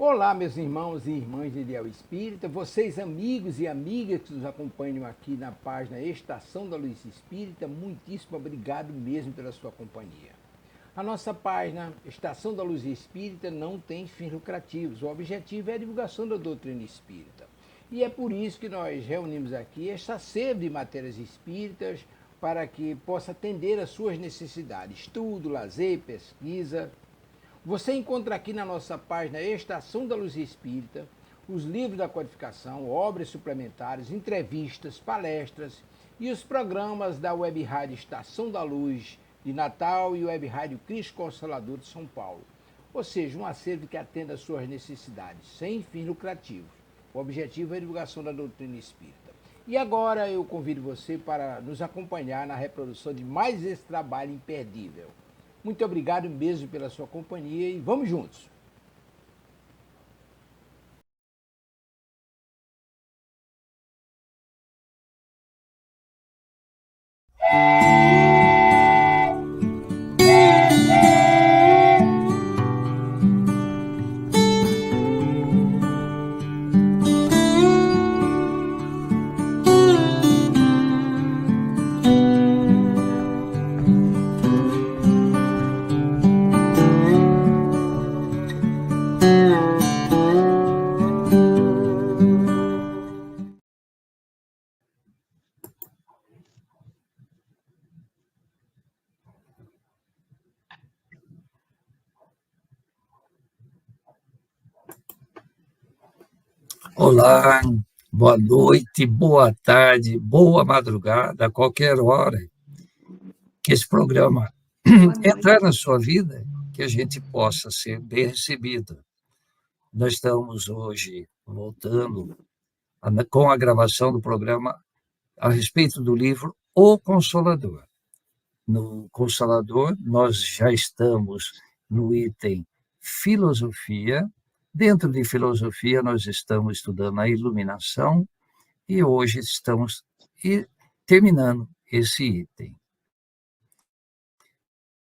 Olá, meus irmãos e irmãs de Ideal Espírita, vocês amigos e amigas que nos acompanham aqui na página Estação da Luz Espírita, muitíssimo obrigado mesmo pela sua companhia. A nossa página Estação da Luz Espírita não tem fins lucrativos, o objetivo é a divulgação da doutrina espírita. E é por isso que nós reunimos aqui esta sede de matérias espíritas para que possa atender às suas necessidades, estudo, lazer, pesquisa. Você encontra aqui na nossa página Estação da Luz Espírita os livros da codificação, obras suplementares, entrevistas, palestras e os programas da Web Rádio Estação da Luz de Natal e Web Rádio Cristo Consolador de São Paulo. Ou seja, um acervo que atenda às suas necessidades, sem fins lucrativos. O objetivo é a divulgação da doutrina espírita. E agora eu convido você para nos acompanhar na reprodução de mais esse trabalho imperdível. Muito obrigado mesmo pela sua companhia e vamos juntos! Olá, boa noite, boa tarde, boa madrugada, a qualquer hora que esse programa entrar na sua vida, que a gente possa ser bem recebido. Nós estamos hoje voltando com a gravação do programa a respeito do livro O Consolador. No Consolador, nós já estamos no item Filosofia. Dentro de filosofia, nós estamos estudando a iluminação e hoje estamos terminando esse item.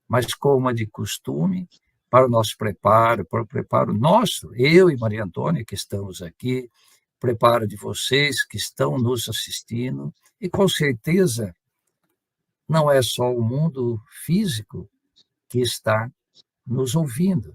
Mas, como é de costume, para o nosso preparo, para o preparo nosso, eu e Maria Antônia, que estamos aqui, preparo de vocês que estão nos assistindo, e com certeza não é só o mundo físico que está nos ouvindo.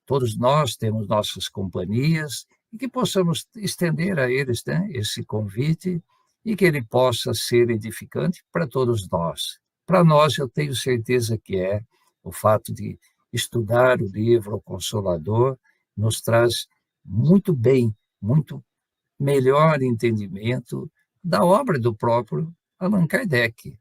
Todos nós temos nossas companhias e que possamos estender a eles, esse convite e que ele possa ser edificante para todos nós. Para nós, eu tenho certeza que é o fato de estudar o livro O Consolador nos traz muito bem, muito melhor entendimento da obra do próprio Allan Kardec.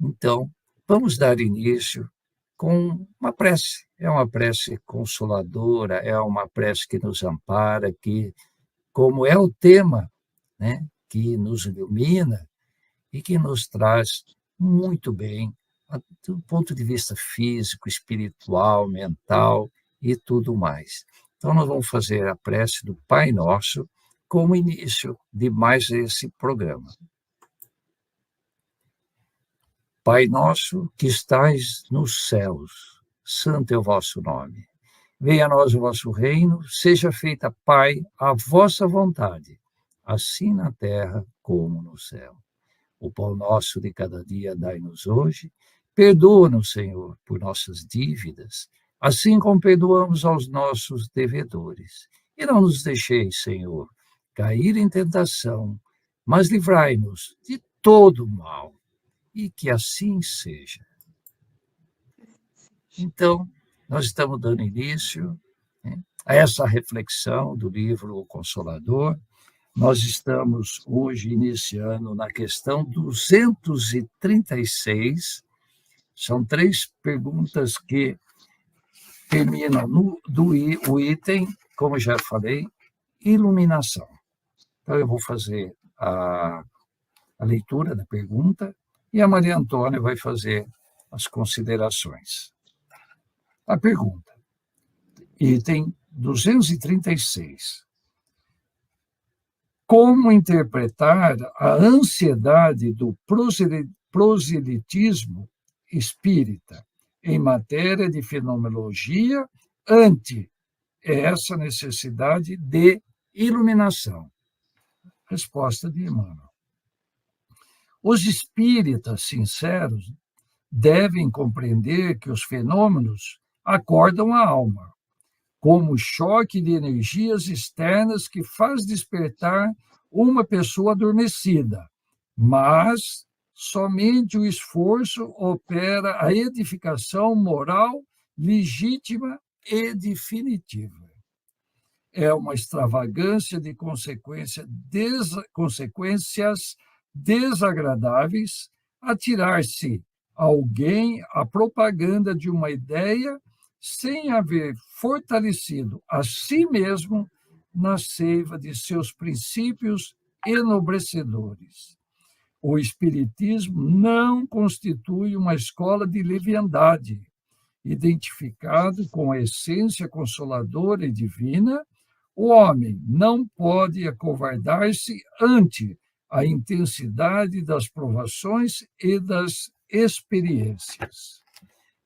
Então, vamos dar início com uma prece. É uma prece consoladora, é uma prece que nos ampara, que, como é o tema, que nos ilumina e que nos traz muito bem, do ponto de vista físico, espiritual, mental e tudo mais. Então, nós vamos fazer a prece do Pai Nosso como início de mais esse programa. Pai nosso que estais nos céus, santo é o vosso nome. Venha a nós o vosso reino, seja feita, Pai, a vossa vontade, assim na terra como no céu. O pão nosso de cada dia dai-nos hoje. Perdoa-nos, Senhor, por nossas dívidas, assim como perdoamos aos nossos devedores. E não nos deixeis, Senhor, cair em tentação, mas livrai-nos de todo o mal. E que assim seja. Então, nós estamos dando início a essa reflexão do livro O Consolador. Nós estamos hoje iniciando na questão 236. São 3 perguntas que terminam o item, como já falei, iluminação. Então, eu vou fazer a leitura da pergunta e a Maria Antônia vai fazer as considerações. A pergunta, item 236. Como interpretar a ansiedade do proselitismo espírita em matéria de fenomenologia ante é essa necessidade de iluminação. Resposta de Emmanuel. Os espíritas sinceros devem compreender que os fenômenos acordam a alma, como o choque de energias externas que faz despertar uma pessoa adormecida, mas somente o esforço opera a edificação moral legítima e definitiva. É uma extravagância de consequências desagradáveis atirar-se alguém à propaganda de uma ideia sem haver fortalecido a si mesmo na seiva de seus princípios enobrecedores. O Espiritismo não constitui uma escola de leviandade, identificado com a essência consoladora e divina. O homem não pode acovardar-se ante a intensidade das provações e das experiências.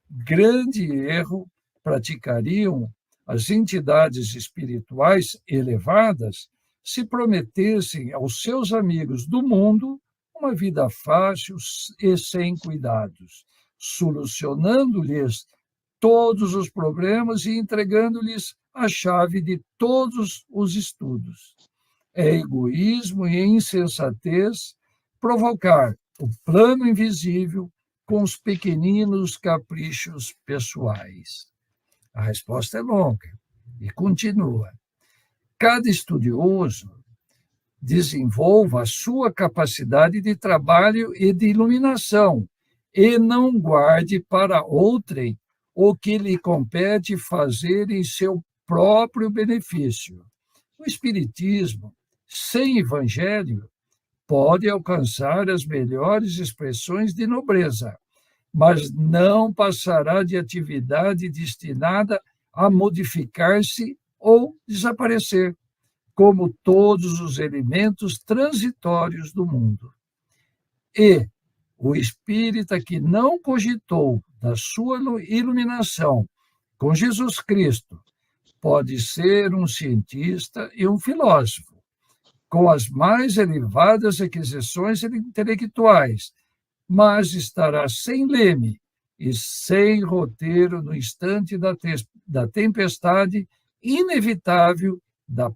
Grande erro praticariam as entidades espirituais elevadas se prometessem aos seus amigos do mundo uma vida fácil e sem cuidados, solucionando-lhes todos os problemas e entregando-lhes a chave de todos os estudos. É egoísmo e insensatez provocar o plano invisível com os pequeninos caprichos pessoais. A resposta é longa e continua. Cada estudioso desenvolva a sua capacidade de trabalho e de iluminação e não guarde para outrem o que lhe compete fazer em seu próprio benefício. O Espiritismo, sem Evangelho, pode alcançar as melhores expressões de nobreza, mas não passará de atividade destinada a modificar-se ou desaparecer, como todos os elementos transitórios do mundo. E o espírita que não cogitou da sua iluminação com Jesus Cristo pode ser um cientista e um filósofo, com as mais elevadas aquisições intelectuais, mas estará sem leme e sem roteiro no instante da tempestade inevitável da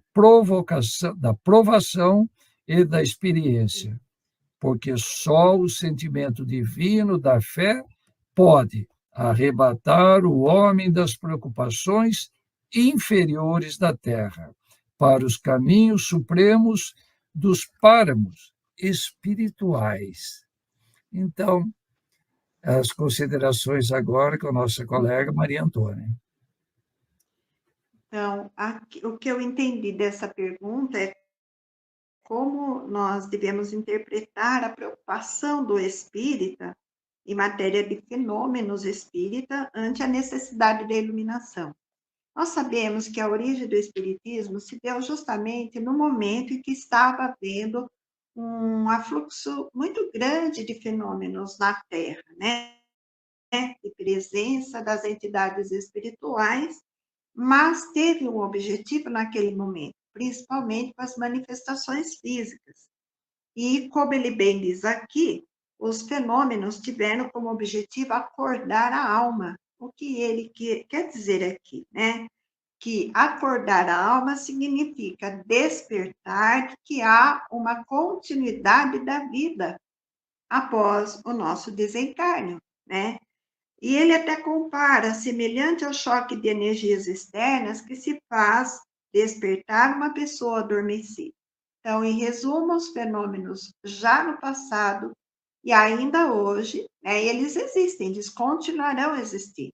provação e da experiência, porque só o sentimento divino da fé pode arrebatar o homem das preocupações inferiores da terra para os caminhos supremos dos páramos espirituais. Então, as considerações agora com a nossa colega Maria Antônia. Então, o que eu entendi dessa pergunta é como nós devemos interpretar a preocupação do espírita em matéria de fenômenos espírita ante a necessidade da iluminação. Nós sabemos que a origem do espiritismo se deu justamente no momento em que estava havendo um afluxo muito grande de fenômenos na Terra, né? De presença das entidades espirituais, mas teve um objetivo naquele momento, principalmente com as manifestações físicas. E, como ele bem diz aqui, os fenômenos tiveram como objetivo acordar a alma. O que ele quer dizer aqui, né? Que acordar a alma significa despertar que há uma continuidade da vida após o nosso desencarne, né? E ele até compara, semelhante ao choque de energias externas que se faz despertar uma pessoa adormecida. Então, em resumo, os fenômenos já no passado e ainda hoje, né, eles existem, eles continuarão existindo.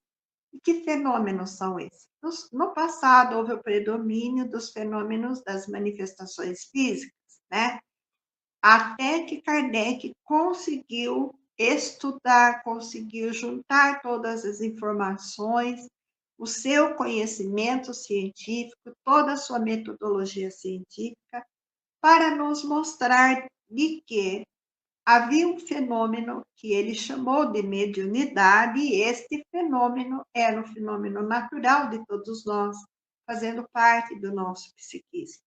E que fenômenos são esses? No passado, houve o predomínio dos fenômenos das manifestações físicas, né? Até que Kardec conseguiu estudar, conseguiu juntar todas as informações, o seu conhecimento científico, toda a sua metodologia científica, para nos mostrar de que havia um fenômeno que ele chamou de mediunidade, e este fenômeno era um fenômeno natural de todos nós, fazendo parte do nosso psiquismo.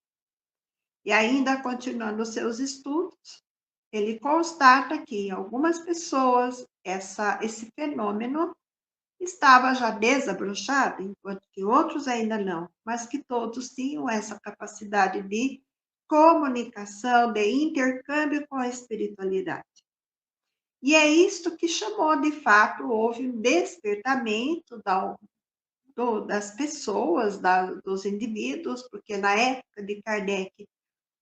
E ainda continuando os seus estudos, ele constata que em algumas pessoas esse fenômeno estava já desabrochado, enquanto que outros ainda não, mas que todos tinham essa capacidade de comunicação, de intercâmbio com a espiritualidade. E é isto que chamou, de fato, houve um despertamento das pessoas, dos indivíduos, porque na época de Kardec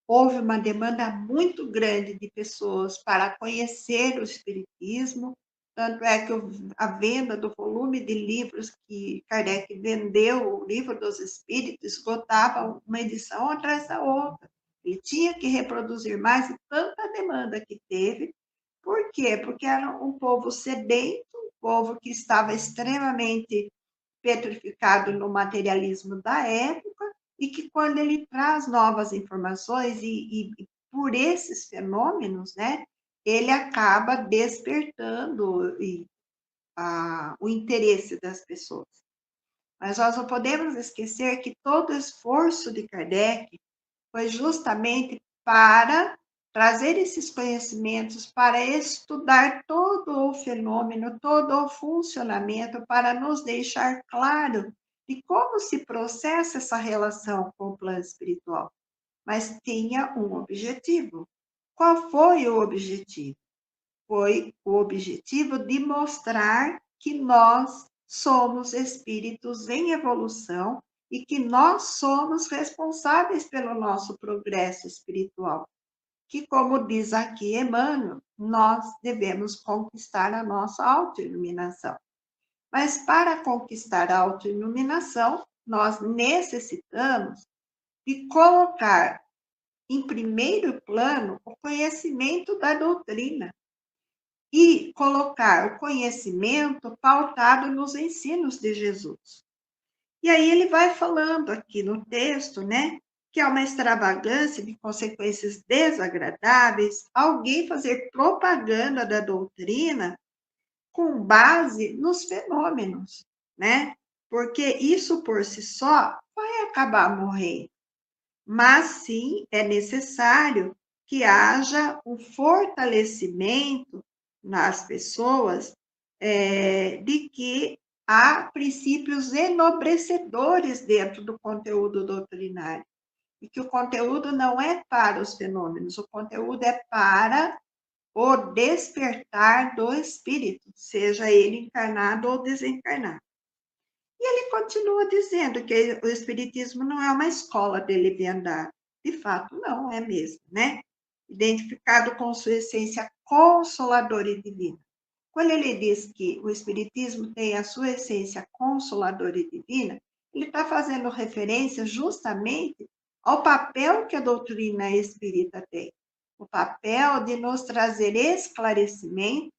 houve uma demanda muito grande de pessoas para conhecer o Espiritismo, tanto é que a venda do volume de livros que Kardec vendeu, o Livro dos Espíritos, esgotava uma edição atrás da outra. Ele tinha que reproduzir mais, e tanta demanda que teve. Por quê? Porque era um povo sedento, um povo que estava extremamente petrificado no materialismo da época, e que quando ele traz novas informações e por esses fenômenos, né, ele acaba despertando o interesse das pessoas. Mas nós não podemos esquecer que todo o esforço de Kardec foi justamente para trazer esses conhecimentos, para estudar todo o fenômeno, todo o funcionamento, para nos deixar claro de como se processa essa relação com o plano espiritual. Mas tinha um objetivo. Qual foi o objetivo? Foi o objetivo de mostrar que nós somos espíritos em evolução e que nós somos responsáveis pelo nosso progresso espiritual. Que, como diz aqui Emmanuel, nós devemos conquistar a nossa autoiluminação. Mas para conquistar a autoiluminação, nós necessitamos de colocar em primeiro plano o conhecimento da doutrina e colocar o conhecimento pautado nos ensinos de Jesus. E aí ele vai falando aqui no texto, né, que é uma extravagância de consequências desagradáveis alguém fazer propaganda da doutrina com base nos fenômenos, né? Porque isso por si só vai acabar morrendo. Mas sim é necessário que haja um fortalecimento nas pessoas de que há princípios enobrecedores dentro do conteúdo doutrinário. E que o conteúdo não é para os fenômenos, o conteúdo é para o despertar do espírito, seja ele encarnado ou desencarnado. E ele continua dizendo que o espiritismo não é uma escola de leviandade. De fato, não é mesmo, né? Identificado com sua essência consoladora e divina. Quando ele diz que o Espiritismo tem a sua essência consoladora e divina, ele está fazendo referência justamente ao papel que a doutrina espírita tem. O papel de nos trazer esclarecimento,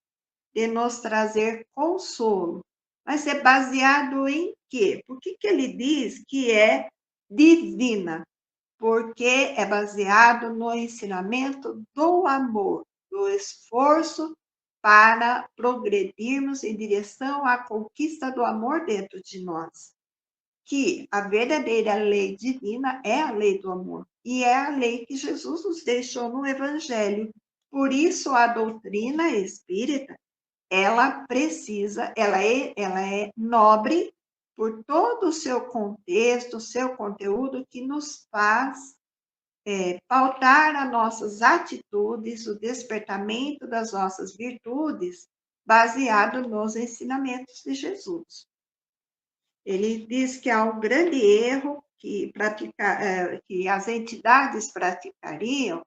de nos trazer consolo. Mas é baseado em quê? Por que ele diz que é divina? Porque é baseado no ensinamento do amor, do esforço para progredirmos em direção à conquista do amor dentro de nós. Que a verdadeira lei divina é a lei do amor, e é a lei que Jesus nos deixou no Evangelho. Por isso, a doutrina espírita, ela é nobre por todo o seu contexto, o seu conteúdo, que nos faz pautar as nossas atitudes, o despertamento das nossas virtudes, baseado nos ensinamentos de Jesus. Ele diz que há um grande erro que as entidades praticariam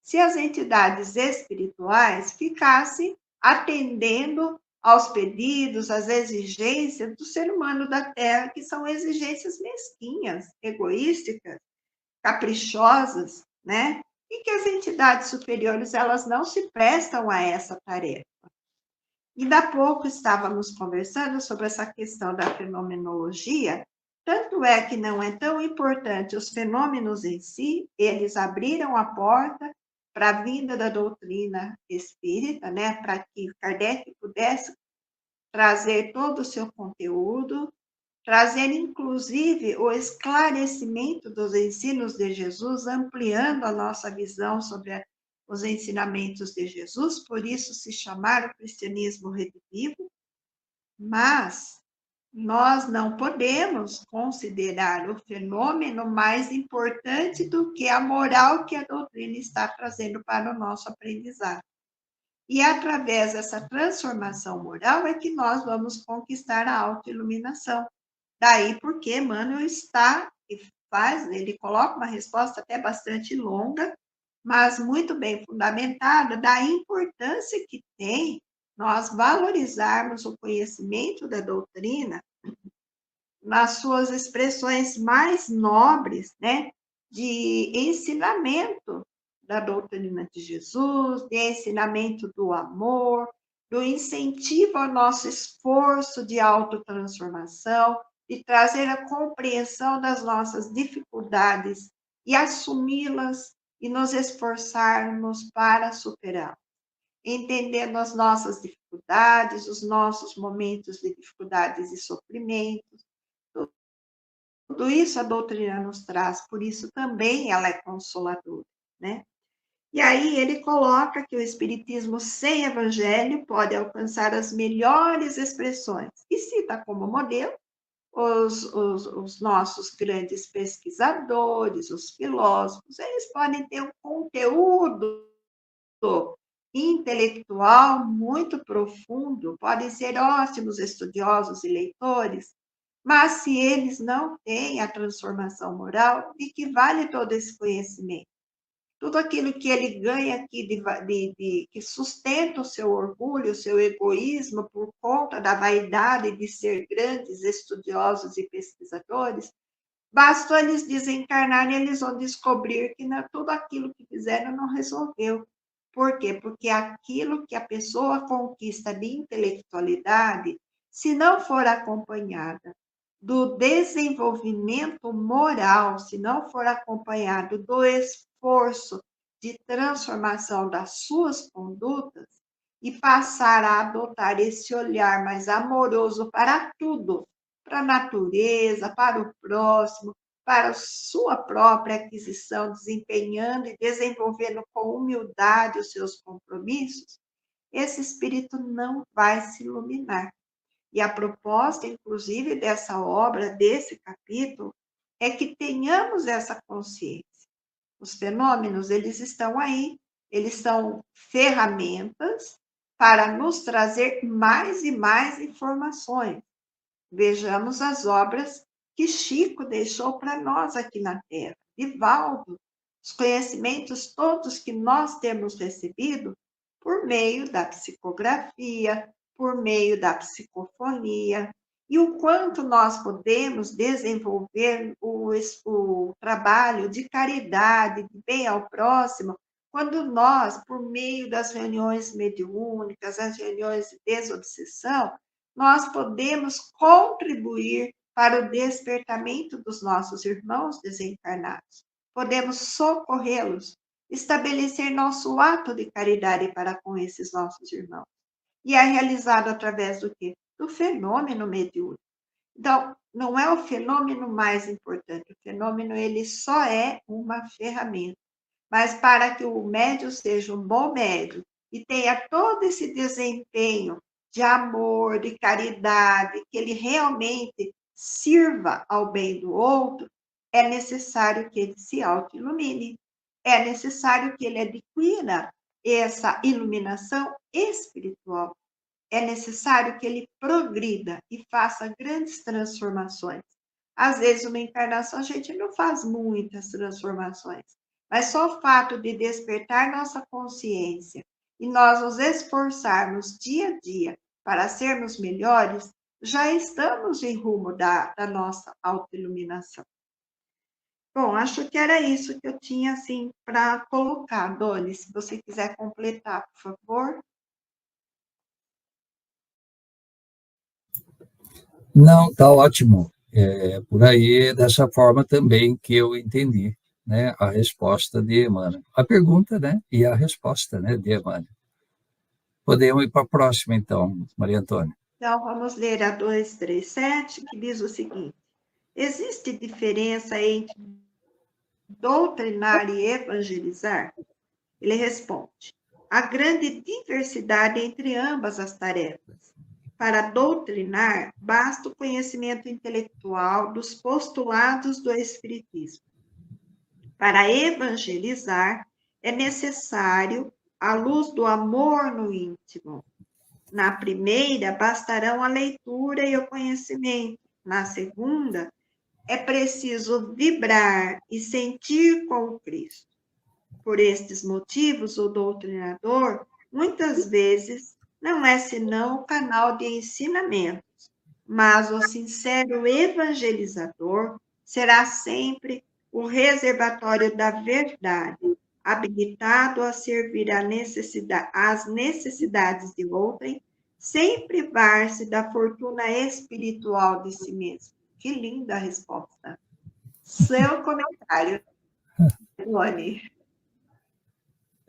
se as entidades espirituais ficassem atendendo aos pedidos, às exigências do ser humano da Terra, que são exigências mesquinhas, egoísticas, caprichosas, né? E que as entidades superiores, elas não se prestam a essa tarefa. Ainda há pouco estávamos conversando sobre essa questão da fenomenologia, tanto é que não é tão importante os fenômenos em si, eles abriram a porta para a vinda da doutrina espírita, né? Para que Kardec pudesse trazer todo o seu conteúdo, trazendo inclusive o esclarecimento dos ensinos de Jesus, ampliando a nossa visão sobre os ensinamentos de Jesus, por isso se chamar o cristianismo redivivo, mas nós não podemos considerar o fenômeno mais importante do que a moral que a doutrina está trazendo para o nosso aprendizado. E através dessa transformação moral é que nós vamos conquistar a autoiluminação. Daí porque Emmanuel ele coloca uma resposta até bastante longa, mas muito bem fundamentada, da importância que tem nós valorizarmos o conhecimento da doutrina nas suas expressões mais nobres, né, de ensinamento da doutrina de Jesus, de ensinamento do amor, do incentivo ao nosso esforço de autotransformação, de trazer a compreensão das nossas dificuldades e assumi-las e nos esforçarmos para superá-las. Entendendo as nossas dificuldades, os nossos momentos de dificuldades e sofrimentos, tudo isso a doutrina nos traz, por isso também ela é consoladora, né? E aí ele coloca que o espiritismo sem evangelho pode alcançar as melhores expressões, e cita como modelo os nossos grandes pesquisadores, os filósofos, eles podem ter um conteúdo intelectual muito profundo, podem ser ótimos estudiosos e leitores, mas se eles não têm a transformação moral, de que vale todo esse conhecimento? Tudo aquilo que ele ganha aqui, que sustenta o seu orgulho, o seu egoísmo, por conta da vaidade de ser grandes estudiosos e pesquisadores, bastou eles desencarnarem, eles vão descobrir que tudo aquilo que fizeram não resolveu. Por quê? Porque aquilo que a pessoa conquista de intelectualidade, se não for acompanhada do desenvolvimento moral, se não for acompanhado do esforço de transformação das suas condutas e passar a adotar esse olhar mais amoroso para tudo, para a natureza, para o próximo, para a sua própria aquisição, desempenhando e desenvolvendo com humildade os seus compromissos, esse espírito não vai se iluminar. E a proposta, inclusive, dessa obra, desse capítulo, é que tenhamos essa consciência. Os fenômenos, eles estão aí, eles são ferramentas para nos trazer mais e mais informações. Vejamos as obras que Chico deixou para nós aqui na Terra, Divaldo, os conhecimentos todos que nós temos recebido por meio da psicografia, por meio da psicofonia, e o quanto nós podemos desenvolver o trabalho de caridade, de bem ao próximo, quando nós, por meio das reuniões mediúnicas, as reuniões de desobsessão, nós podemos contribuir para o despertamento dos nossos irmãos desencarnados. Podemos socorrê-los, estabelecer nosso ato de caridade para com esses nossos irmãos. E é realizado através do quê? Do fenômeno mediúnico. Então, não é o fenômeno mais importante, o fenômeno ele só é uma ferramenta. Mas para que o médium seja um bom médium e tenha todo esse desempenho de amor, de caridade, que ele realmente sirva ao bem do outro, é necessário que ele se auto-ilumine. É necessário que ele adquira essa iluminação espiritual. É necessário que ele progrida e faça grandes transformações. Às vezes, uma encarnação, a gente não faz muitas transformações, mas só o fato de despertar nossa consciência e nós nos esforçarmos dia a dia para sermos melhores, já estamos em rumo da nossa autoiluminação. Bom, acho que era isso que eu tinha, assim, para colocar, Doni. Se você quiser completar, por favor. Não, está ótimo. Por aí, dessa forma também que eu entendi, né, a resposta de Emmanuel. A pergunta, né, e a resposta, né, de Emmanuel. Podemos ir para a próxima, então, Maria Antônia. Então, vamos ler a 237, que diz o seguinte: existe diferença entre doutrinar e evangelizar? Ele responde: há grande diversidade entre ambas as tarefas. Para doutrinar, basta o conhecimento intelectual dos postulados do Espiritismo. Para evangelizar, é necessário a luz do amor no íntimo. Na primeira, bastarão a leitura e o conhecimento. Na segunda, é preciso vibrar e sentir com o Cristo. Por estes motivos, o doutrinador, muitas vezes, não é senão o canal de ensinamentos, mas o sincero evangelizador será sempre o reservatório da verdade, habilitado a servir às necessidades de outrem, sem privar-se da fortuna espiritual de si mesmo. Que linda resposta. Seu comentário, Rony.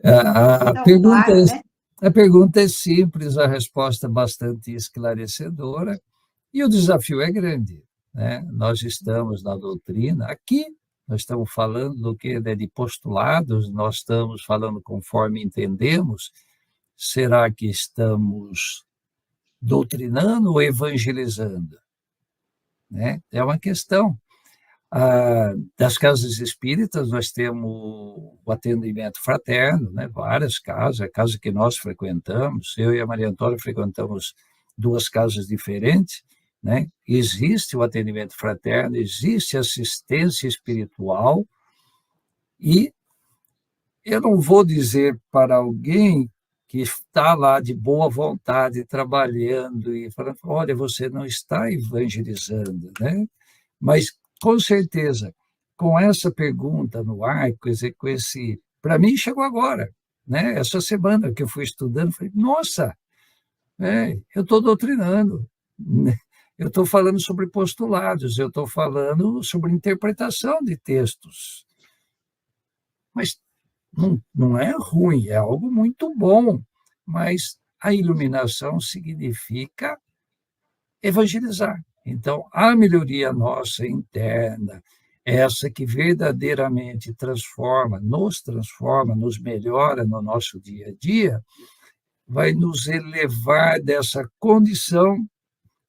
A Tão pergunta claro, né? a pergunta é simples, a resposta é bastante esclarecedora, e o desafio é grande, né? Nós estamos na doutrina, aqui nós estamos falando do que, né, de postulados, nós estamos falando conforme entendemos. Será que estamos doutrinando ou evangelizando? Né? É uma questão. Das casas espíritas, nós temos o atendimento fraterno, né? Várias casas, a casa que nós frequentamos, eu e a Maria Antônia frequentamos duas casas diferentes, né? Existe o atendimento fraterno, existe assistência espiritual, e eu não vou dizer para alguém que está lá de boa vontade, trabalhando e falando, olha, você não está evangelizando, né? Mas, com certeza, com essa pergunta no ar, quer dizer, com esse... Para mim, chegou agora, né? Essa semana que eu fui estudando, falei, nossa, eu estou doutrinando, né? Eu estou falando sobre postulados, eu estou falando sobre interpretação de textos. Mas não é ruim, é algo muito bom, mas a iluminação significa evangelizar. Então, a melhoria nossa interna, essa que verdadeiramente transforma, nos melhora no nosso dia a dia, vai nos elevar dessa condição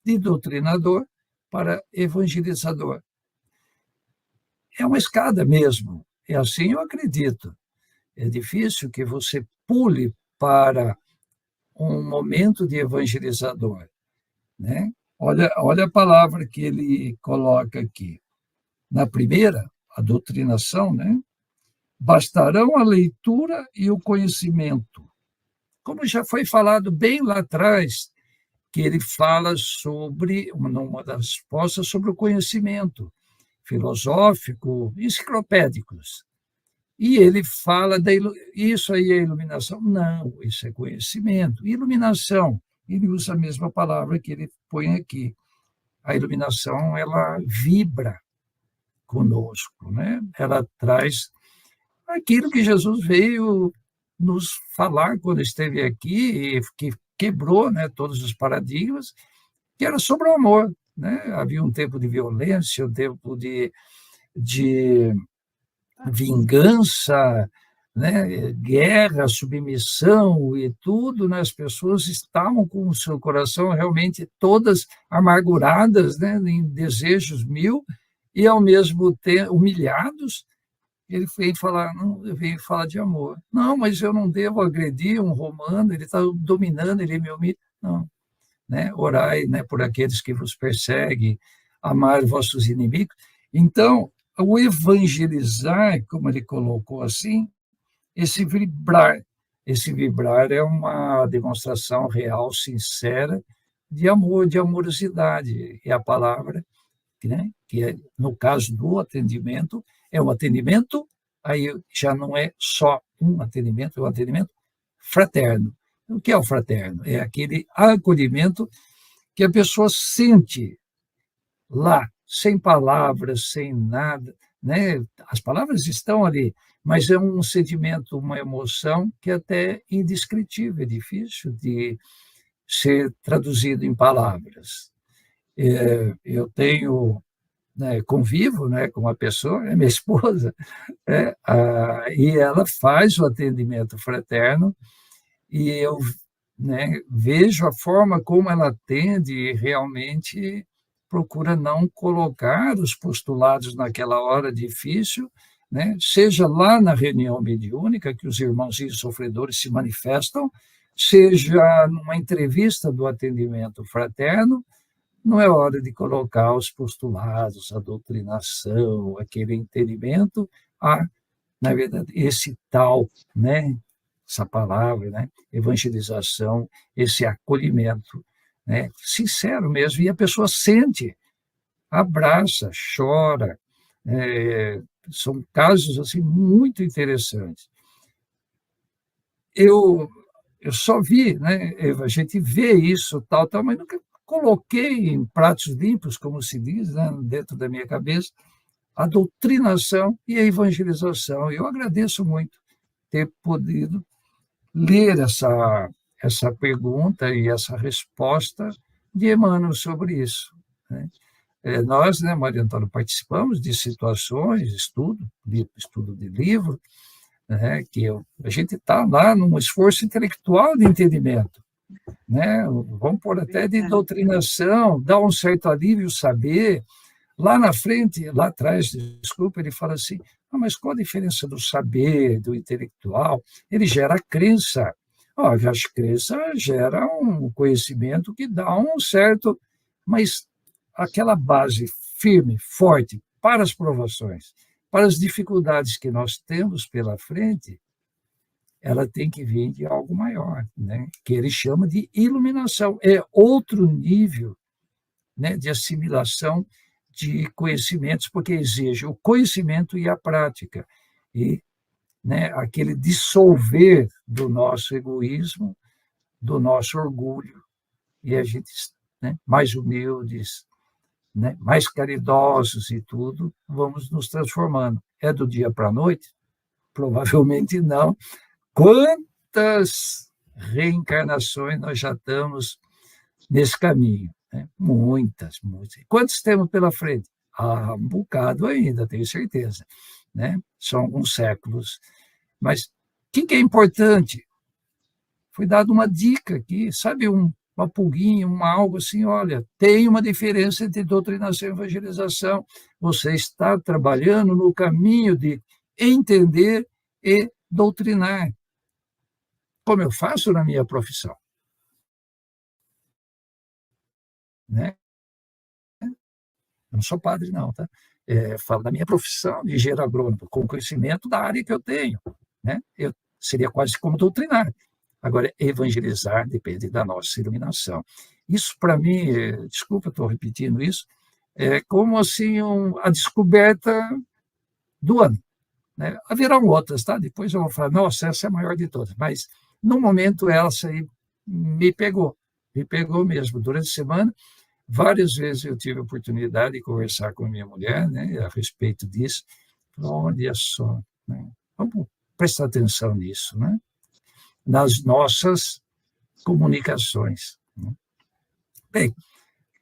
de doutrinador para evangelizador. É uma escada mesmo, é assim eu acredito. É difícil que você pule para um momento de evangelizador, né? Olha a palavra que ele coloca aqui. Na primeira, a doutrinação, né? Bastarão a leitura e o conhecimento. Como já foi falado bem lá atrás, que ele fala sobre, numa das respostas, sobre o conhecimento filosófico, enciclopédicos. E ele fala, isso aí é iluminação? Não, isso é conhecimento. Iluminação, ele usa a mesma palavra que ele põe aqui. A iluminação, ela vibra conosco, né? Ela traz aquilo que Jesus veio nos falar quando esteve aqui, e que quebrou, né, todos os paradigmas, que era sobre o amor, né? Havia um tempo de violência, um tempo de vingança, né, guerra, submissão e tudo, né, as pessoas estavam com o seu coração realmente todas amarguradas, né, em desejos mil, e ao mesmo tempo humilhados. Ele veio falar de amor. Não, mas eu não devo agredir um romano, ele está dominando, ele me humilha. Não, né, orai, né, por aqueles que vos perseguem, amar vossos inimigos. Então, o evangelizar, como ele colocou assim, esse vibrar é uma demonstração real, sincera, de amor, de amorosidade. É a palavra, né, que é, no caso do atendimento, é um atendimento, aí já não é só um atendimento, é um atendimento fraterno. O que é o fraterno? É aquele acolhimento que a pessoa sente lá, sem palavras, sem nada, né? As palavras estão ali, mas é um sentimento, uma emoção que é até indescritível, é difícil ser traduzido em palavras. Eu tenho, né, convivo, né, com uma pessoa, é minha esposa, e ela faz o atendimento fraterno, e eu, né, vejo a forma como ela atende e realmente procura não colocar os postulados naquela hora difícil, né, seja lá na reunião mediúnica, que os irmãozinhos sofredores se manifestam, seja numa entrevista do atendimento fraterno, não é hora de colocar os postulados, a doutrinação, aquele entendimento, na verdade, esse tal, né, essa palavra, né, evangelização, esse acolhimento, né, sincero mesmo, e a pessoa sente, abraça, chora, é, são casos assim muito interessantes. Eu, eu só vi, né, a gente vê isso, tal, mas nunca coloquei em pratos limpos, como se diz, né, dentro da minha cabeça, a doutrinação e a evangelização. Eu agradeço muito ter podido ler essa pergunta e essa resposta de Emmanuel sobre isso, né? Nós, né, Maria Antônia, participamos de situações, estudo de livro, né, a gente está lá num esforço intelectual de entendimento, né? Vamos pôr até de doutrinação, dá um certo alívio saber. Lá na frente, lá atrás, desculpa, ele fala assim, mas qual a diferença do saber, do intelectual? Ele gera crença. As crenças geram um conhecimento que dá um certo, mas aquela base firme, forte, para as provações, para as dificuldades que nós temos pela frente, ela tem que vir de algo maior, né? Que ele chama de iluminação. É outro nível, né, de assimilação de conhecimentos, porque exige o conhecimento e a prática. E, né, aquele dissolver do nosso egoísmo, do nosso orgulho, e a gente, né, mais humildes, né, mais caridosos e tudo, vamos nos transformando. É do dia para a noite? Provavelmente não. Quantas reencarnações nós já estamos nesse caminho? Né? Muitas, muitas. Quantos temos pela frente? Um bocado ainda, tenho certeza. Né? São alguns séculos. Mas o que é importante? Foi dada uma dica aqui, sabe, uma pulguinha, algo assim, olha, tem uma diferença entre doutrinação e evangelização. Você está trabalhando no caminho de entender e doutrinar, como eu faço na minha profissão. Né? Eu não sou padre, não, tá? Falo da minha profissão de engenheiro agrônomo, com conhecimento da área que eu tenho. Né? Eu seria quase como doutrinar. Agora, evangelizar depende da nossa iluminação. Isso, para mim, desculpa, estou repetindo isso, é como assim a descoberta do ano. Né? Haverão outras, tá? Depois eu vou falar, nossa, essa é a maior de todas. Mas, no momento, essa aí me pegou mesmo. Durante a semana, várias vezes eu tive a oportunidade de conversar com a minha mulher, né, a respeito disso. Olha só, né? Vamos prestar atenção nisso, né? Nas nossas comunicações. Né? Bem,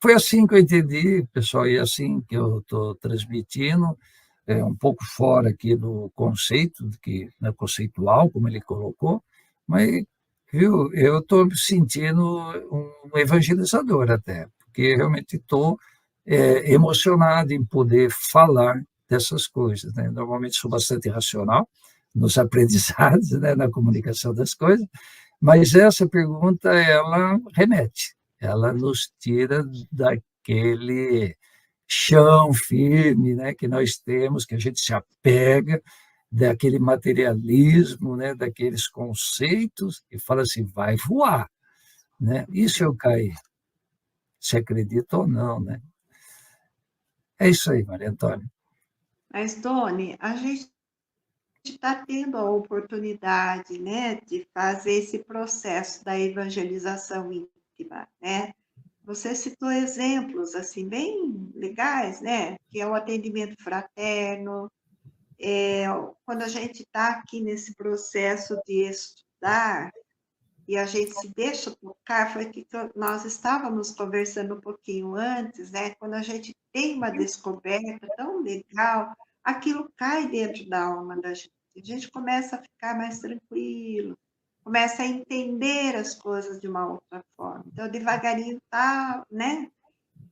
foi assim que eu entendi, pessoal, e assim que eu estou transmitindo, um pouco fora aqui do conceito, né, conceitual, como ele colocou, mas viu, eu estou me sentindo um evangelizador até, porque realmente estou emocionado em poder falar dessas coisas. Né? Normalmente sou bastante racional nos aprendizados, né, na comunicação das coisas, mas essa pergunta, ela remete, ela nos tira daquele chão firme, né, que nós temos, que a gente se apega, daquele materialismo, né, daqueles conceitos, e fala assim, vai voar. Né? E se eu cair? Se acredita ou não, né? É isso aí, Maria Antônia. Mas, Doni, a gente está tendo a oportunidade, né, de fazer esse processo da evangelização íntima, né? Você citou exemplos, assim, bem legais, né? Que é o atendimento fraterno, quando a gente está aqui nesse processo de estudar, e a gente se deixa tocar, foi que nós estávamos conversando um pouquinho antes, né? Quando a gente tem uma descoberta tão legal, aquilo cai dentro da alma da gente. A gente começa a ficar mais tranquilo, começa a entender as coisas de uma outra forma. Então, devagarinho tá, né?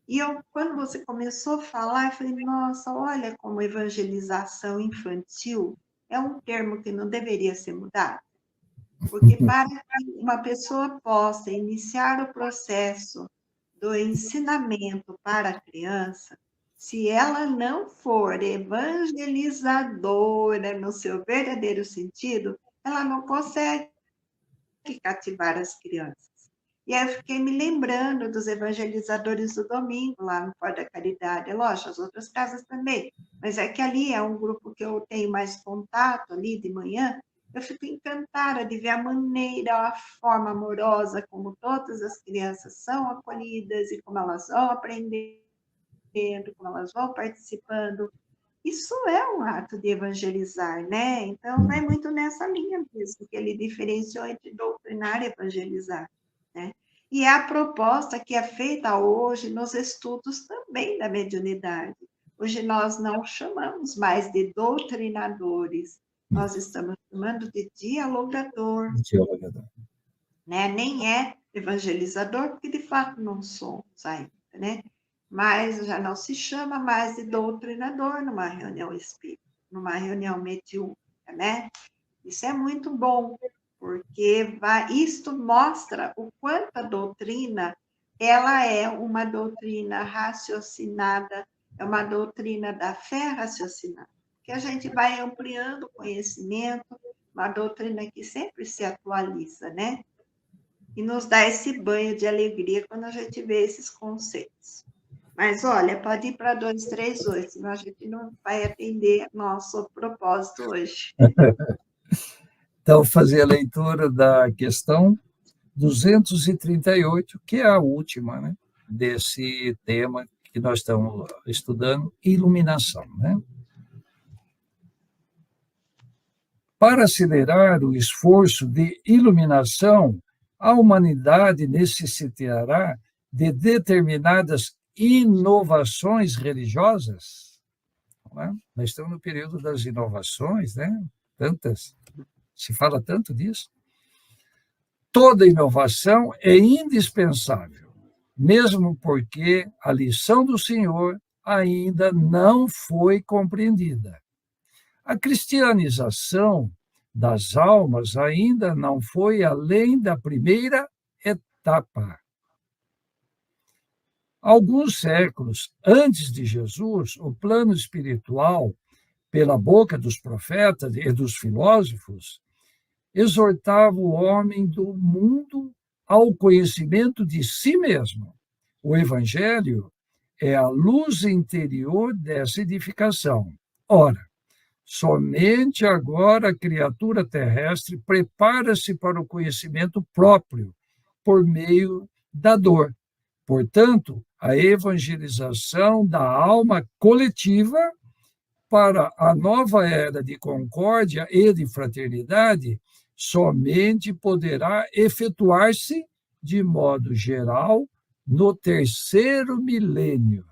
E eu, quando você começou a falar, eu falei, nossa, olha como evangelização infantil é um termo que não deveria ser mudado. Porque para que uma pessoa possa iniciar o processo do ensinamento para a criança, se ela não for evangelizadora no seu verdadeiro sentido, ela não consegue cativar as crianças. E aí eu fiquei me lembrando dos evangelizadores do domingo, lá no Pó da Caridade. É lógico, as outras casas também, mas é que ali é um grupo que eu tenho mais contato ali de manhã. Eu fico encantada de ver a maneira, a forma amorosa como todas as crianças são acolhidas e como elas vão aprendendo, como elas vão participando. Isso é um ato de evangelizar, né? Então, vai muito nessa linha mesmo, que ele diferenciou entre doutrinar e evangelizar, né? E é a proposta que é feita hoje nos estudos também da mediunidade. Hoje nós não chamamos mais de doutrinadores, nós estamos chamando de dialogador, né? Nem é evangelizador, porque de fato não somos ainda, né? Mas já não se chama mais de doutrinador numa reunião espírita, numa reunião mediúnica, né? Isso é muito bom, porque isto mostra o quanto a doutrina ela é uma doutrina raciocinada, é uma doutrina da fé raciocinada, que a gente vai ampliando o conhecimento, uma doutrina que sempre se atualiza, né? E nos dá esse banho de alegria quando a gente vê esses conceitos. Mas, olha, pode ir para 238, senão a gente não vai atender nosso propósito hoje. Então, fazer a leitura da questão 238, que é a última, né, desse tema que nós estamos estudando, iluminação, né? Para acelerar o esforço de iluminação, a humanidade necessitará de determinadas inovações religiosas. Não é? Nós estamos no período das inovações, né? Tantas, se fala tanto disso. Toda inovação é indispensável, mesmo porque a lição do Senhor ainda não foi compreendida. A cristianização das almas ainda não foi além da primeira etapa. Alguns séculos antes de Jesus, o plano espiritual, pela boca dos profetas e dos filósofos, exortava o homem do mundo ao conhecimento de si mesmo. O Evangelho é a luz interior dessa edificação. Ora, somente agora a criatura terrestre prepara-se para o conhecimento próprio, por meio da dor. Portanto, a evangelização da alma coletiva para a nova era de concórdia e de fraternidade somente poderá efetuar-se de modo geral no terceiro milênio.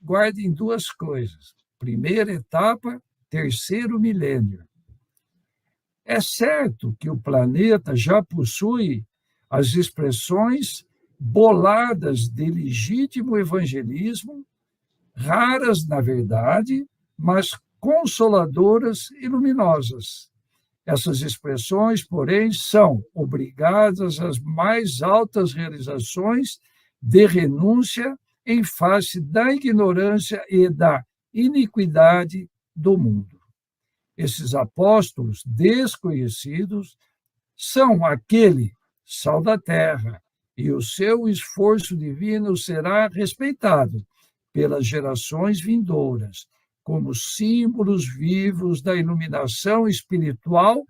Guardem duas coisas. Primeira etapa, terceiro milênio. É certo que o planeta já possui as expressões boladas de legítimo evangelismo, raras na verdade, mas consoladoras e luminosas. Essas expressões, porém, são obrigadas às mais altas realizações de renúncia em face da ignorância e da iniquidade do mundo. Esses apóstolos desconhecidos são aquele sal da terra, e o seu esforço divino será respeitado pelas gerações vindouras, como símbolos vivos da iluminação espiritual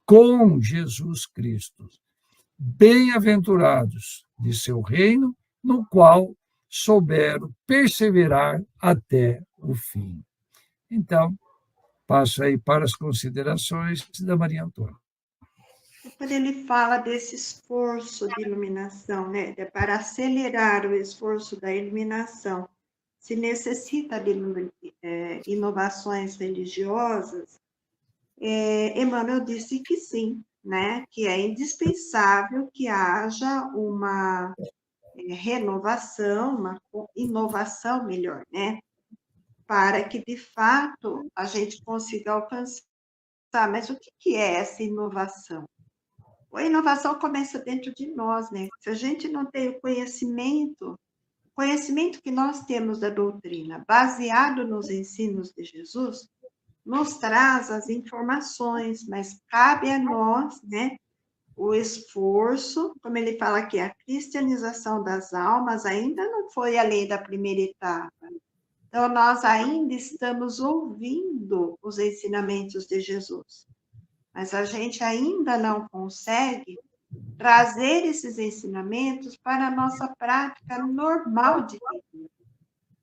com Jesus Cristo. Bem-aventurados de seu reino, no qual souberam perseverar até o fim. Então, passo aí para as considerações da Maria Antônia. Quando ele fala desse esforço de iluminação, né, para acelerar o esforço da iluminação, se necessita de inovações religiosas, Emmanuel disse que sim, né, que é indispensável que haja uma renovação, uma inovação melhor, né, para que, de fato, a gente consiga alcançar. Mas o que é essa inovação? A inovação começa dentro de nós, né? Se a gente não tem o conhecimento que nós temos da doutrina, baseado nos ensinos de Jesus, nos traz as informações, mas cabe a nós, né, o esforço, como ele fala aqui, a cristianização das almas ainda não foi além da primeira etapa. Então, nós ainda estamos ouvindo os ensinamentos de Jesus, mas a gente ainda não consegue trazer esses ensinamentos para a nossa prática normal de vida,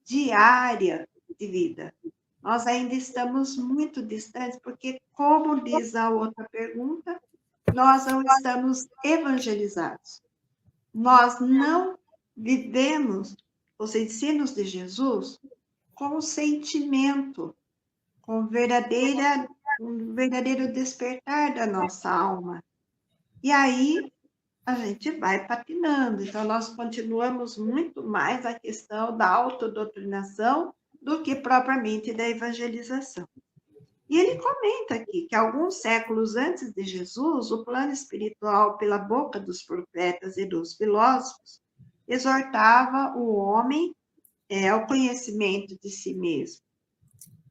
diária de vida. Nós ainda estamos muito distantes, porque, como diz a outra pergunta, nós não estamos evangelizados. Nós não vivemos os ensinos de Jesus com sentimento, com um verdadeiro despertar da nossa alma. E aí a gente vai patinando. Então, nós continuamos muito mais a questão da autodoutrinação do que propriamente da evangelização. E ele comenta aqui que alguns séculos antes de Jesus, o plano espiritual, pela boca dos profetas e dos filósofos, exortava o homem ao conhecimento de si mesmo.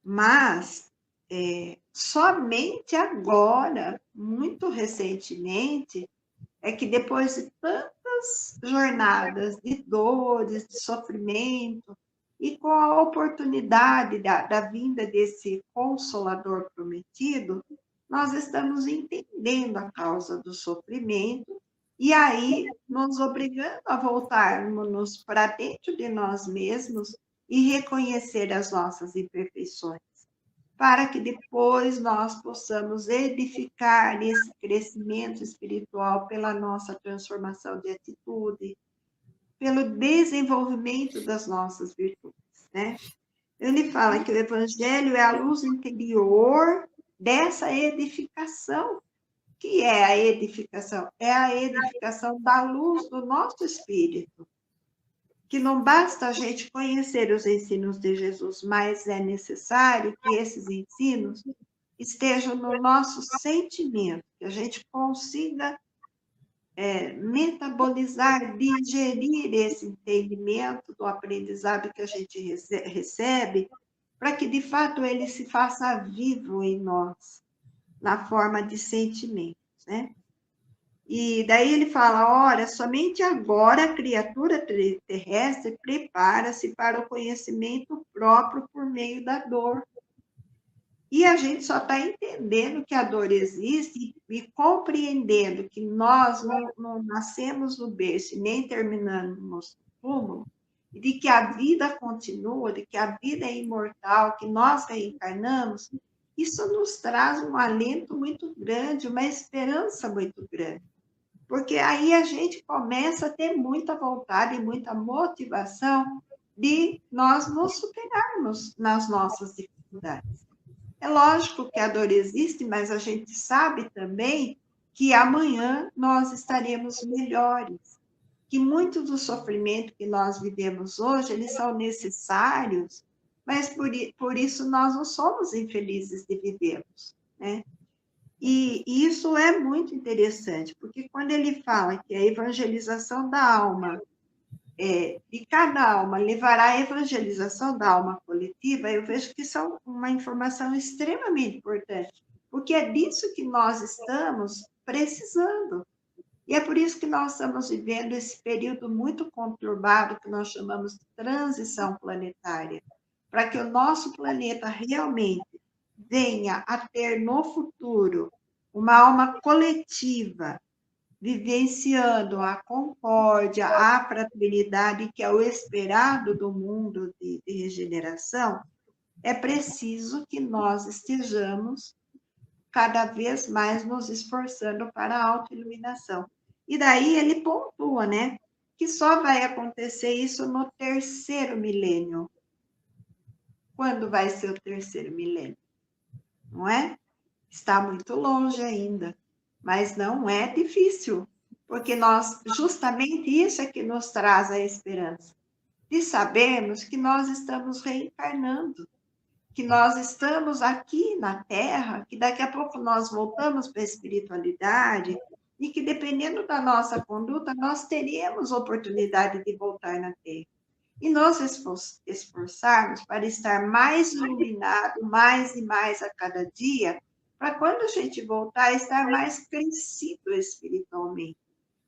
Mas somente agora, muito recentemente, é que depois de tantas jornadas de dores, de sofrimento, e com a oportunidade da vinda desse Consolador prometido, nós estamos entendendo a causa do sofrimento e aí nos obrigando a voltarmos para dentro de nós mesmos e reconhecer as nossas imperfeições, para que depois nós possamos edificar esse crescimento espiritual pela nossa transformação de atitude, pelo desenvolvimento das nossas virtudes, né? Ele fala que o evangelho é a luz interior dessa edificação. Que é a edificação? É a edificação da luz do nosso espírito. Que não basta a gente conhecer os ensinos de Jesus, mas é necessário que esses ensinos estejam no nosso sentimento, que a gente consiga metabolizar, digerir esse entendimento do aprendizado que a gente recebe, para que, de fato, ele se faça vivo em nós, na forma de sentimentos, né? E daí ele fala, olha, somente agora a criatura terrestre prepara-se para o conhecimento próprio por meio da dor. E a gente só está entendendo que a dor existe e compreendendo que nós não nascemos no berço, nem terminamos no túmulo, e de que a vida continua, de que a vida é imortal, que nós reencarnamos, isso nos traz um alento muito grande, uma esperança muito grande. Porque aí a gente começa a ter muita vontade e muita motivação de nós nos superarmos nas nossas dificuldades. É lógico que a dor existe, mas a gente sabe também que amanhã nós estaremos melhores, que muito do sofrimento que nós vivemos hoje, eles são necessários, mas por isso nós não somos infelizes de vivermos, né? E isso é muito interessante, porque quando ele fala que a evangelização da alma de cada alma levará à evangelização da alma coletiva, eu vejo que isso é uma informação extremamente importante, porque é disso que nós estamos precisando. E é por isso que nós estamos vivendo esse período muito conturbado, que nós chamamos de transição planetária, para que o nosso planeta realmente venha a ter no futuro uma alma coletiva, vivenciando a concórdia, a fraternidade, que é o esperado do mundo de regeneração, é preciso que nós estejamos cada vez mais nos esforçando para a autoiluminação. E daí ele pontua, né, que só vai acontecer isso no terceiro milênio. Quando vai ser o terceiro milênio? Não é? Está muito longe ainda, mas não é difícil, porque justamente isso é que nos traz a esperança, de sabermos que nós estamos reencarnando, que nós estamos aqui na Terra, que daqui a pouco nós voltamos para a espiritualidade e que, dependendo da nossa conduta, nós teremos oportunidade de voltar na Terra. E nos esforçarmos para estar mais iluminado, mais e mais a cada dia, para quando a gente voltar, estar mais crescido espiritualmente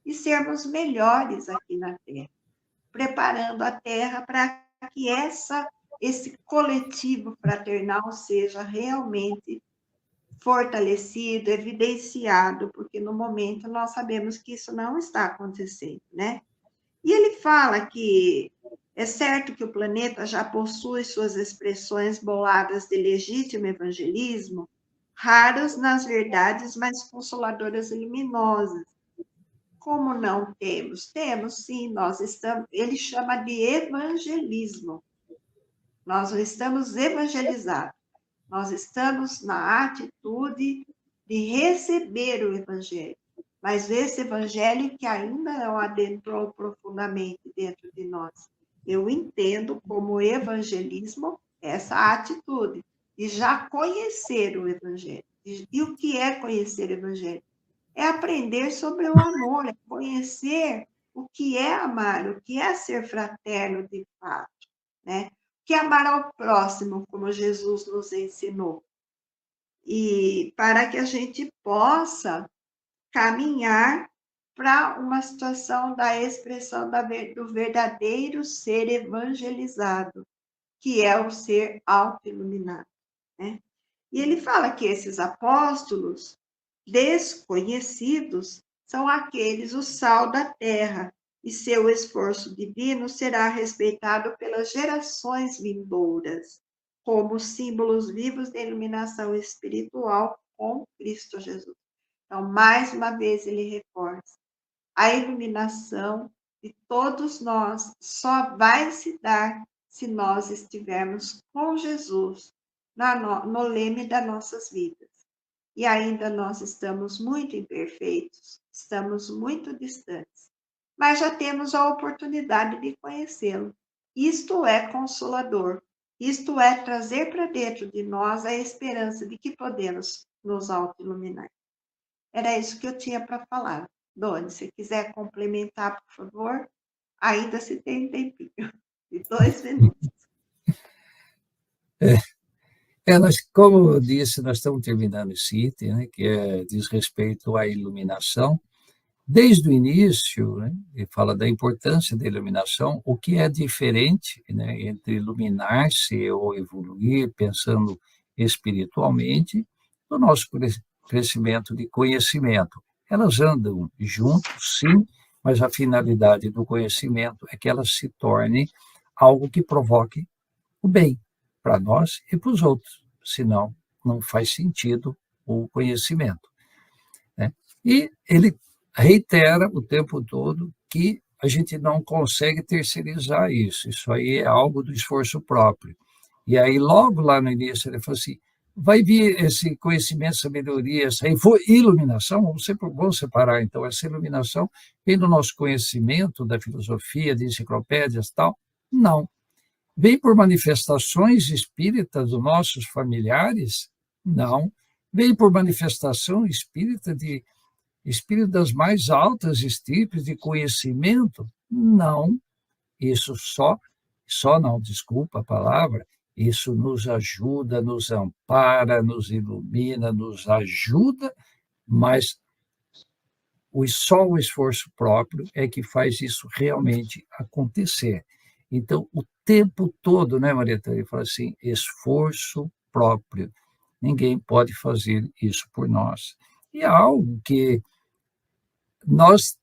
e sermos melhores aqui na Terra, preparando a Terra para que esse coletivo fraternal seja realmente fortalecido, evidenciado, porque no momento nós sabemos que isso não está acontecendo, né? E ele fala que é certo que o planeta já possui suas expressões boladas de legítimo evangelismo, raras nas verdades mais consoladoras e luminosas. Como não temos? Temos, sim, ele chama de evangelismo. Nós não estamos evangelizados, nós estamos na atitude de receber o evangelho, mas esse evangelho que ainda não adentrou profundamente dentro de nós. Eu entendo como evangelismo essa atitude de já conhecer o evangelho. E o que é conhecer o evangelho? É aprender sobre o amor, é conhecer o que é amar, o que é ser fraterno de fato, né? Que amar ao próximo, como Jesus nos ensinou. E para que a gente possa caminhar para uma situação da expressão do verdadeiro ser evangelizado, que é o ser autoiluminado, né? E ele fala que esses apóstolos desconhecidos são aqueles o sal da terra, e seu esforço divino será respeitado pelas gerações vindouras, como símbolos vivos da iluminação espiritual com Cristo Jesus. Então, mais uma vez, ele reforça: a iluminação de todos nós só vai se dar se nós estivermos com Jesus no leme das nossas vidas. E ainda nós estamos muito imperfeitos, estamos muito distantes, mas já temos a oportunidade de conhecê-lo. Isto é consolador, isto é trazer para dentro de nós a esperança de que podemos nos auto-iluminar. Era isso que eu tinha para falar. Doni, se quiser complementar, por favor, ainda se tem um tempinho, de 2 minutos. Como eu disse, nós estamos terminando esse item, né, que diz respeito à iluminação. Desde o início, né, ele fala da importância da iluminação, o que é diferente, né, entre iluminar-se ou evoluir, pensando espiritualmente, no nosso crescimento de conhecimento. Elas andam juntos, sim, mas a finalidade do conhecimento é que elas se tornem algo que provoque o bem para nós e para os outros, senão não faz sentido o conhecimento, né? E ele reitera o tempo todo que a gente não consegue terceirizar isso aí é algo do esforço próprio. E aí, logo lá no início, ele falou assim, vai vir esse conhecimento, sabedoria, essa iluminação, vamos separar, então, essa iluminação vem do nosso conhecimento, da filosofia, de enciclopédias e tal? Não. Vem por manifestações espíritas dos nossos familiares? Não. Vem por manifestação espírita de espírito das mais altas estirpes de conhecimento? Não. Isso só não, desculpa a palavra, isso nos ajuda, nos ampara, nos ilumina, nos ajuda, mas só o esforço próprio é que faz isso realmente acontecer. Então, o tempo todo, né, Maria Teresa, fala assim, esforço próprio. Ninguém pode fazer isso por nós. E é algo que nós,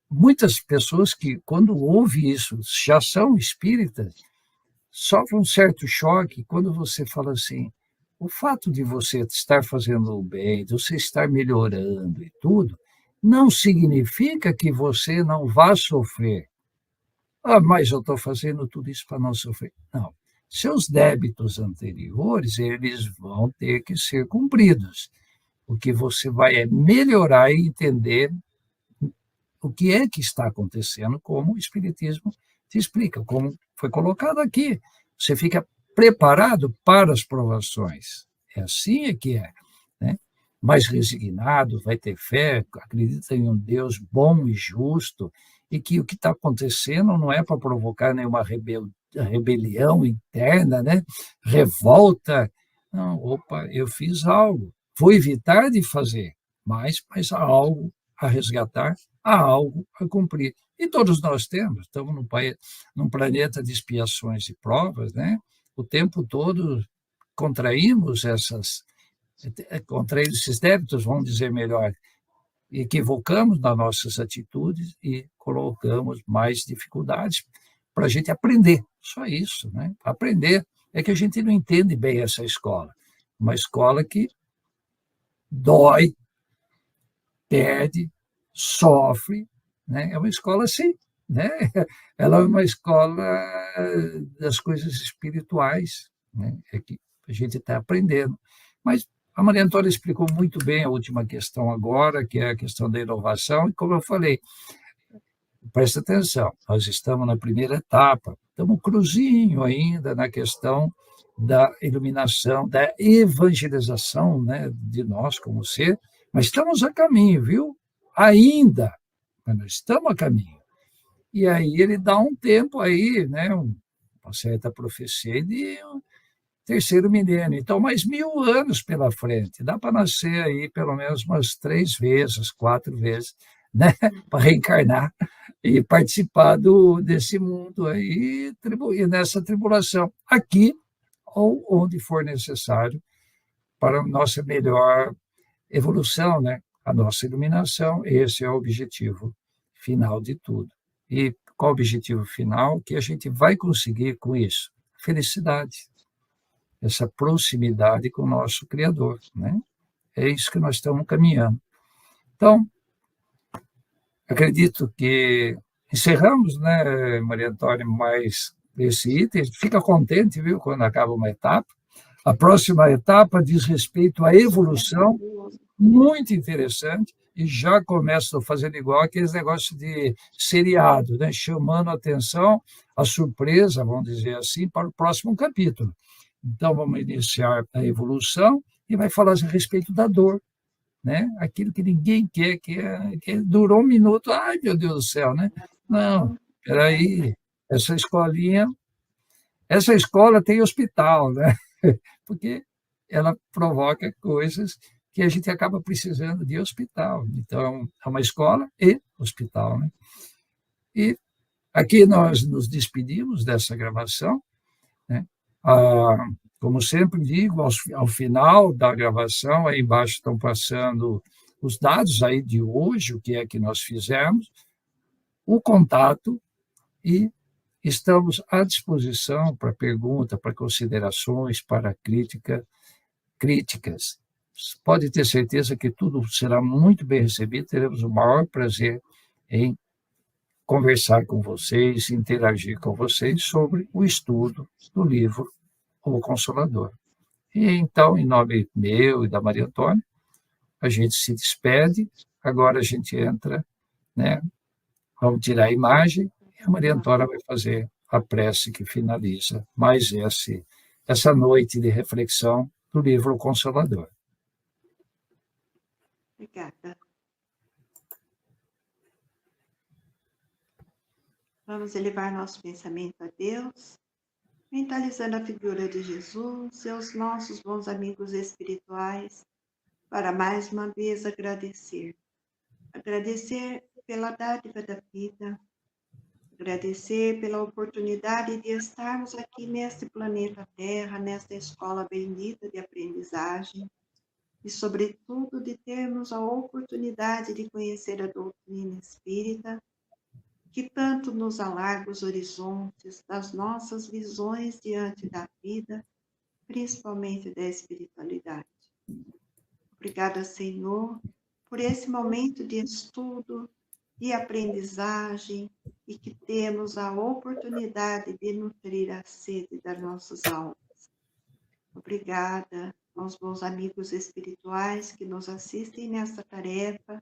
muitas pessoas que, quando ouvem isso, já são espíritas, sofrem um certo choque quando você fala assim, o fato de você estar fazendo o bem, de você estar melhorando e tudo, não significa que você não vá sofrer. Ah, mas eu estou fazendo tudo isso para não sofrer. Não. Seus débitos anteriores, eles vão ter que ser cumpridos. O que você vai é melhorar e entender o que é que está acontecendo, como o Espiritismo te explica, como foi colocado aqui. Você fica preparado para as provações. É assim é que é. Né? Mais resignado, vai ter fé, acredita em um Deus bom e justo, e que o que está acontecendo não é para provocar nenhuma rebelião interna, né? Revolta. Não, opa, eu fiz algo. Vou evitar de fazer, mas há algo a resgatar, há algo a cumprir. E todos nós temos, estamos num planeta de expiações e provas, né? O tempo todo contraímos contraímos esses débitos, vamos dizer melhor, equivocamos nas nossas atitudes e colocamos mais dificuldades para a gente aprender. Só isso, né? Aprender. É que a gente não entende bem essa escola. Uma escola que dói, perde, sofre, né? É uma escola assim, né? Ela é uma escola das coisas espirituais, né? É que a gente está aprendendo. Mas a Maria Antônia explicou muito bem a última questão agora, que é a questão da inovação, e como eu falei, presta atenção, nós estamos na primeira etapa, estamos cruzinho ainda na questão da iluminação, da evangelização, né, de nós como ser, mas estamos a caminho, viu? Ainda, mas nós estamos a caminho. E aí ele dá um tempo aí, né, uma certa profecia de um terceiro milênio. Então, mais 1000 anos pela frente. Dá para nascer aí pelo menos umas 3 vezes, 4 vezes, né, para reencarnar e participar desse mundo aí, e nessa tribulação, aqui ou onde for necessário para a nossa melhor evolução, né? A nossa iluminação, esse é o objetivo final de tudo. E qual o objetivo final? Que a gente vai conseguir com isso? Felicidade, essa proximidade com o nosso Criador, né? É isso que nós estamos caminhando. Então, acredito que encerramos, né, Maria Antônia, mais esse item. Fica contente, viu, quando acaba uma etapa. A próxima etapa diz respeito à evolução, muito interessante, e já começam fazendo igual aqueles negócios de seriado, né, chamando a atenção, a surpresa, vamos dizer assim, para o próximo capítulo. Então, vamos iniciar a evolução e vai falar a respeito da dor, né? Aquilo que ninguém quer, que durou um minuto, ai, meu Deus do céu, né? Não, peraí, essa essa escola tem hospital, né? Porque ela provoca coisas que a gente acaba precisando de hospital. Então, é uma escola e hospital, né? E aqui nós nos despedimos dessa gravação, né? Como sempre digo, ao final da gravação, aí embaixo estão passando os dados aí de hoje, o que é que nós fizemos, o contato, e estamos à disposição para pergunta, para considerações, para críticas. Pode ter certeza que tudo será muito bem recebido, teremos o maior prazer em conversar com vocês, interagir com vocês sobre o estudo do livro O Consolador. E então, em nome meu e da Maria Antônia, a gente se despede, agora a gente entra, né? Vamos tirar a imagem e a Maria Antônia vai fazer a prece que finaliza mais essa noite de reflexão do livro O Consolador. Obrigada. Vamos elevar nosso pensamento a Deus, mentalizando a figura de Jesus e os nossos bons amigos espirituais, para mais uma vez agradecer. Agradecer pela dádiva da vida, agradecer pela oportunidade de estarmos aqui neste planeta Terra, nesta escola bendita de aprendizagem, e, sobretudo, de termos a oportunidade de conhecer a doutrina espírita, que tanto nos alarga os horizontes das nossas visões diante da vida, principalmente da espiritualidade. Obrigada, Senhor, por esse momento de estudo, de aprendizagem e que temos a oportunidade de nutrir a sede das nossas almas. Obrigada aos meus amigos espirituais que nos assistem nesta tarefa,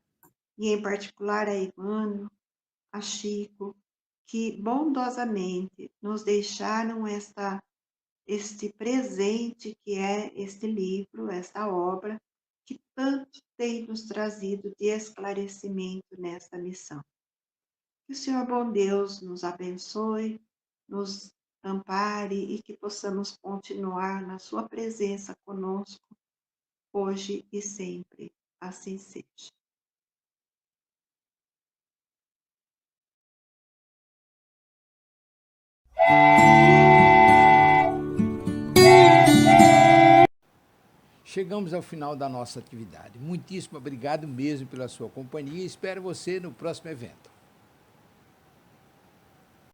e em particular a Emmanuel, a Chico, que bondosamente nos deixaram este presente que é este livro, esta obra, que tanto tem nos trazido de esclarecimento nesta missão. Que o Senhor bom Deus nos abençoe, nos ampare e que possamos continuar na sua presença conosco, hoje e sempre. Assim seja. Chegamos ao final da nossa atividade. Muitíssimo obrigado mesmo pela sua companhia e espero você no próximo evento.